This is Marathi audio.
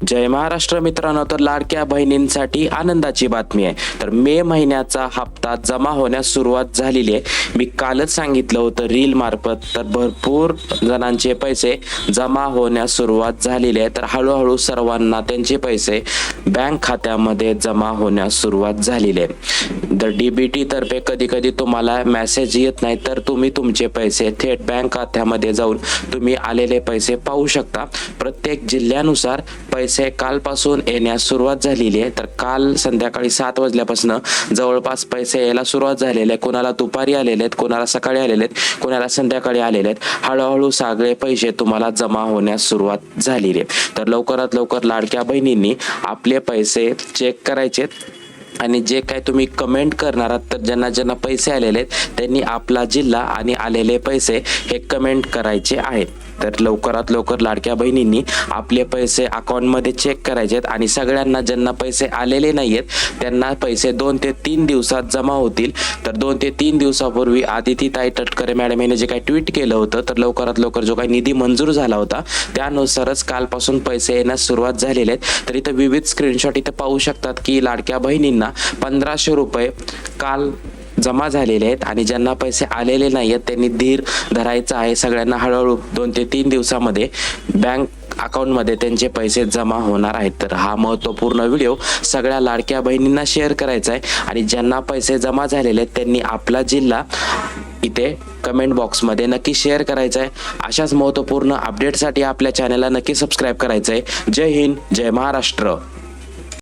जय महाराष्ट्र मित्रांनो, तर लाडक्या बहिणींसाठी आनंदाची बातमी आहे। तर मे महिन्याचा हप्ता जमा होण्यास सुरुवात झालेली आहे। मी कालच सांगितलं होतं रील मार्फत, तर भरपूर जणांचे पैसे जमा होण्यास सुरुवात झालेली आहे। तर हळूहळू सर्वांना त्यांचे पैसे बँक खात्यामध्ये जमा होण्यास सुरुवात झालेली आहे। तर डीबीटी तर्फे कधी कधी तुम्हाला मेसेज येत नाही, तर तुम्ही तुमचे पैसे थेट बँक खात्यामध्ये जाऊन तुम्ही आलेले पैसे पाहू शकता। प्रत्येक जिल्ह्यानुसार पैसे कालपासून येण्यास सुरुवात झालेली आहे। तर काल संध्याकाळी 7 वाजल्यापासून जवळपास पैसे यायला सुरुवात झालेले आहे। कोणाला दुपारी आलेले आहेत, कोणाला सकाळी आलेले आहेत, कोणाला संध्याकाळी आलेले आहेत। हळूहळू सगळे पैसे तुम्हाला जमा होण्यास सुरुवात झालेली आहे। तर लवकरात लवकर लाडक्या बहिणींनी आपले पैसे चेक करायचे आणि जे काय तुम्ही कमेंट करणार आहात, तर ज्यांना ज्यांना पैसे आलेले आहेत त्यांनी आपला जिल्हा आणि आलेले पैसे हे कमेंट करायचे आहेत। तर लवकरात लवकर लाडक्या बहिणींनी आपले पैसे अकाउंटमध्ये चेक करायचे आहेत आणि सगळ्यांना ज्यांना पैसे आलेले नाहीयेत त्यांना पैसे 2 ते 3 दिवसात जमा होतील। तर 2 ते 3 दिवसापूर्वी आदितीताई तटकरे मॅडम यांनी जे काही ट्विट केलं होतं, तर लवकरात लवकर जो काही निधी मंजूर झाला होता त्यानुसारच कालपासून पैसे येण्यास सुरुवात झालेले आहेत। तर इथं विविध स्क्रीनशॉट इथे पाहू शकतात की लाडक्या बहिणींना 1500 रुपये काल जमा झालेले आहेत आणि ज्यांना पैसे आलेले नाहीयेत त्यांनी धीर धरायचा आहे। सगळ्यांना हळूहळू 2 ते 3 दिवसामध्ये बँक अकाउंटमध्ये त्यांचे पैसे जमा होणार आहेत। तर हा महत्त्वपूर्ण व्हिडिओ सगळ्या लाडक्या बहिणींना शेअर करायचा आहे आणि ज्यांना पैसे जमा झालेले आहेत त्यांनी आपला जिल्हा इथे कमेंट बॉक्समध्ये नक्की शेअर करायचा आहे। अशाच महत्त्वपूर्ण अपडेटसाठी आपल्या चॅनलला नक्की सबस्क्राईब करायचं आहे। जय हिंद, जय महाराष्ट्र।